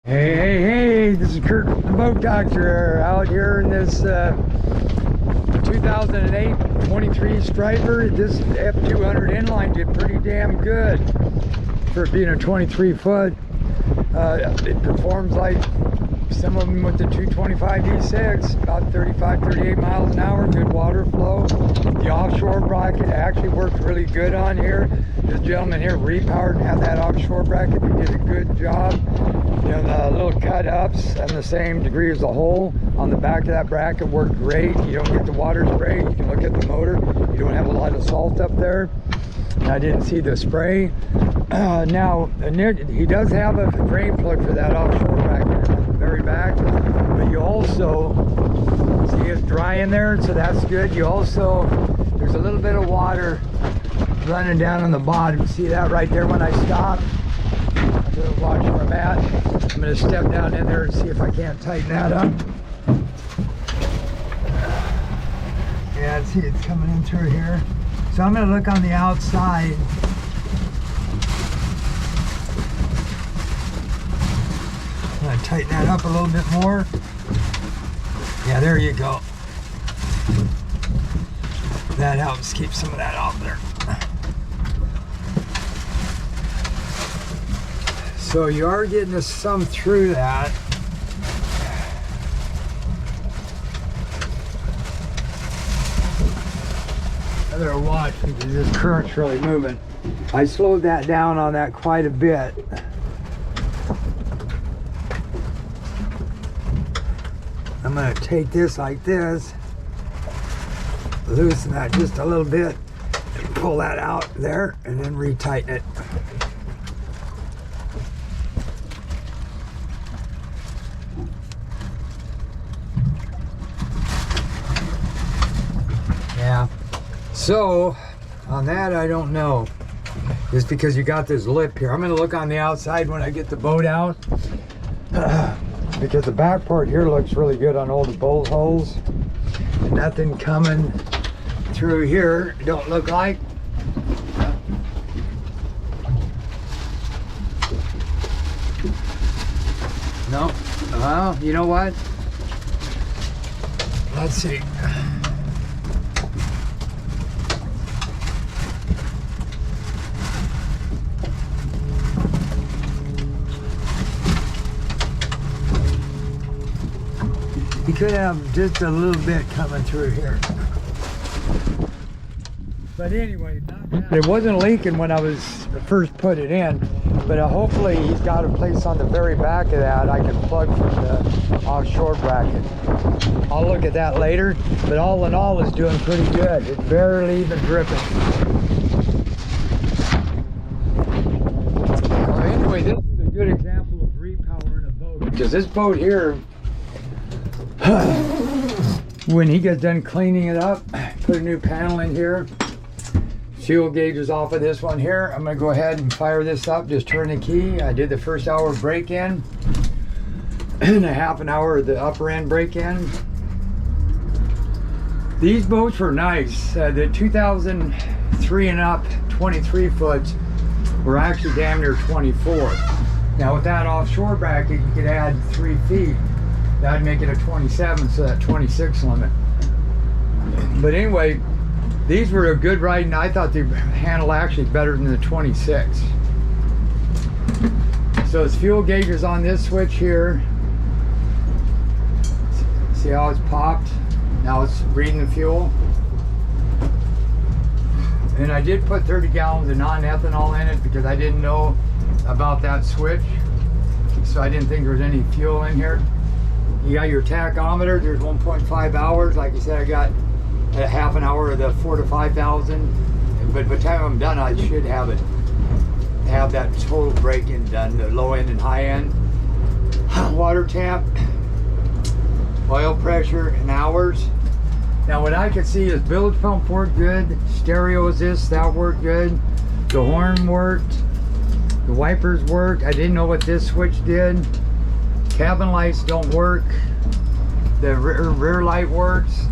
Hey, this is Kurt, the boat doctor, out here in this 2008 23 Striper. This F200 inline did pretty damn good for being a 23 foot. It performs like some of them with the 225 D6, about 35-38 miles an hour, good water flow. The offshore bracket actually worked really good on here. This gentleman here repowered and had that offshore bracket. He did a good job. You know, the little cut ups and the same degree as the hole on the back of that bracket worked great. You don't get the water spray. You can look at the motor. You don't have a lot of salt up there. And I didn't see the spray. Now, he does have a drain plug for that offshore bracket on the very back, but you also see it's dry in there, so that's good. You also, there's a little bit of water running down on the bottom. See that right there when I stop? I'm going to watch where I'm at. I'm going to step down in there and see if I can't tighten that up. Yeah, see it's coming in through here. So I'm going to look on the outside. I'm going to tighten that up a little bit more. Yeah, there you go. That helps keep some of that off there. So you are getting some through that. I better watch because this current's really moving. I slowed that down on that quite a bit. I'm going to take this like this, loosen that just a little bit, and pull that out there, and then retighten it. Yeah, so on that I don't know, just because you got this lip here. I'm going to look on the outside when I get the boat out. Because the back part here looks really good on all the bolt holes. And nothing coming through here, don't look like. No, well, you know what? Let's see. You could have just a little bit coming through here. But anyway, it wasn't leaking when I was first put it in, but hopefully he's got a place on the very back of that I can plug from the offshore bracket. I'll look at that later, but all in all it's doing pretty good. It's barely even dripping. Well, anyway, this is a good example of repowering a boat, because this boat here, when he gets done cleaning it up, put a new panel in here, fuel gauge is off of this one here. I'm going to go ahead and fire this up, just turn the key. I did the first hour break-in and a half an hour of the upper end break-in. These boats were nice. The 2003 and up 23 foots were actually damn near 24. Now with that offshore bracket you could add 3 feet. That'd make it a 27, so that 26 limit. But anyway, these were a good ride, and I thought they handled actually better than the 26. So it's fuel gauges on this switch here. See how it's popped? Now it's reading the fuel. And I did put 30 gallons of non-ethanol in it because I didn't know about that switch. So I didn't think there was any fuel in here. You got your tachometer, there's 1.5 hours. Like I said, I got a half an hour of the 4,000 to 5,000. But by the time I'm done, I should have that total break-in done, the low end and high end. Water temp, oil pressure, and hours. Now what I can see is bilge pump worked good, stereo assist, that worked good, the horn worked, the wipers worked. I didn't know what this switch did. Cabin lights don't work. The rear light works.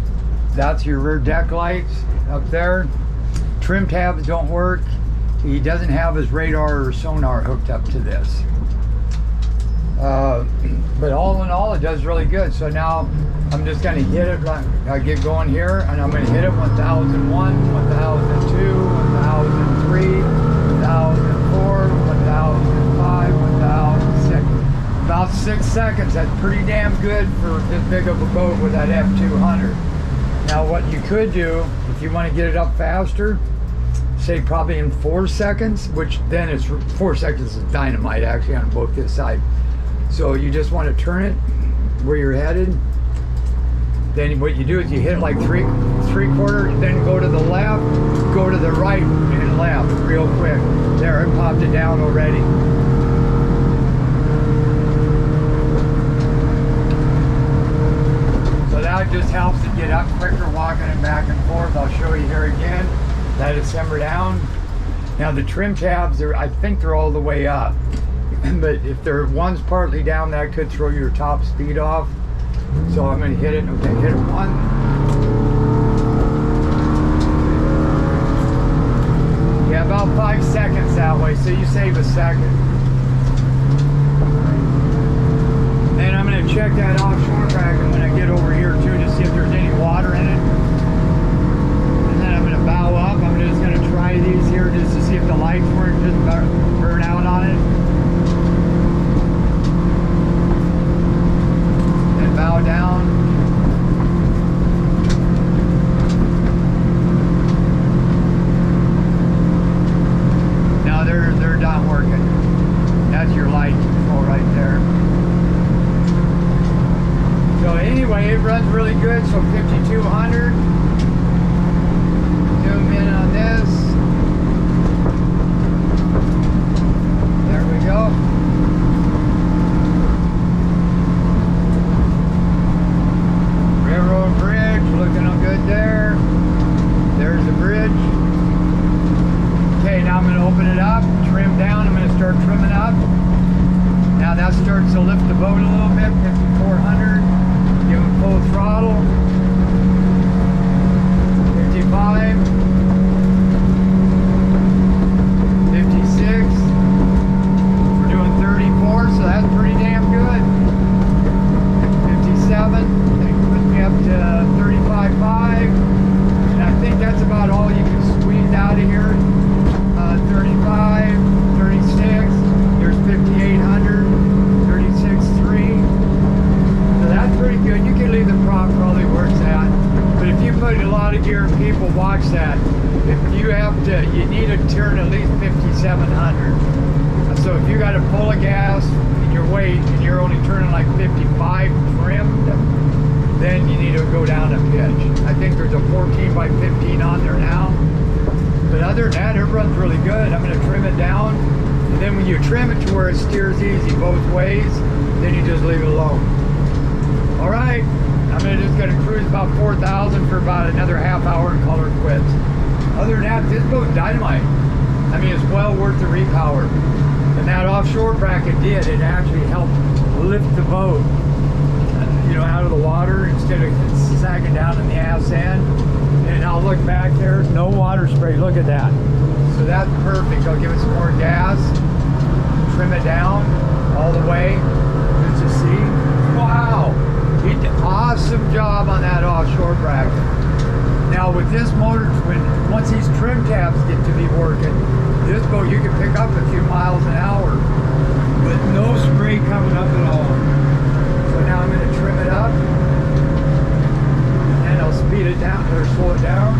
That's your rear deck lights up there. Trim tabs don't work. He doesn't have his radar or sonar hooked up to this. well, it does really good. So now I'm just gonna hit it, I get going here, and I'm gonna hit it 1001, 1002, 1003, 1004, 1005, 1006. About 6 seconds. That's pretty damn good for this big of a boat with that F200. Now what you could do, if you want to get it up faster, say probably in 4 seconds, which then it's 4 seconds is dynamite actually on a boat this side. So you just want to turn it where you're headed. Then what you do is you hit it like three quarter, then go to the left, go to the right and left real quick. There, it popped it down already. So that just helps to get up quicker, walking it back and forth. I'll show you here again. Let it simmer down. Now the trim tabs, I think they're all the way up. But if one's partly down, that could throw your top speed off. So I'm going to hit it. Okay, hit it 1. Yeah, about 5 seconds that way, so you save a second. Then I'm going to check that offshore bracket when I get over here too, to see if there's any water in it. And then I'm going to bow up. I'm just going to try these here just to see if the lights weren't just burn out on it. Bow down. Now they're done working. That's your light control right there. So anyway, it runs really good. So 5200. Zoom in on this. There we go. Railroad bridge, looking good there. There's the bridge. Okay, now I'm going to open it up, trim down. I'm going to start trimming up. Now that starts to lift the boat a little bit, 5400. Give it full throttle. 55. 56. We're doing 34, so that's pretty damn good. 57. Up to 35.5, and I think that's about all you can squeeze out of here. 35, 36, there's 5800, 36.3. So that's pretty good. You can leave the prop probably where it's at. But if you put a lot of gear, people watch that. If you you need to turn at least 5700. So if you got to pull a gas in your weight and you're only turning like 55 trimmed, then you need to go down a pitch. I think there's a 14 by 15 on there now. But other than that, it runs really good. I'm going to trim it down. And then when you trim it to where it steers easy both ways, then you just leave it alone. All right, I'm just going to cruise about 4,000 for about another half hour and call her quits. Other than that, this boat's dynamite. I mean, it's well worth the repower. And that offshore bracket it actually helped lift the boat, out of the water instead of sagging down in the ass end. And I'll look back there, no water spray. Look at that. So that's perfect. I'll give it some more gas, trim it down all the way. Just to see. Wow, he did an awesome job on that offshore bracket. Now with this motor, once these trim tabs get to be working, this boat you can pick up a few miles an hour, but no spray coming up at all. So now I'm going to trim it up, and I'll speed it down or slow it down.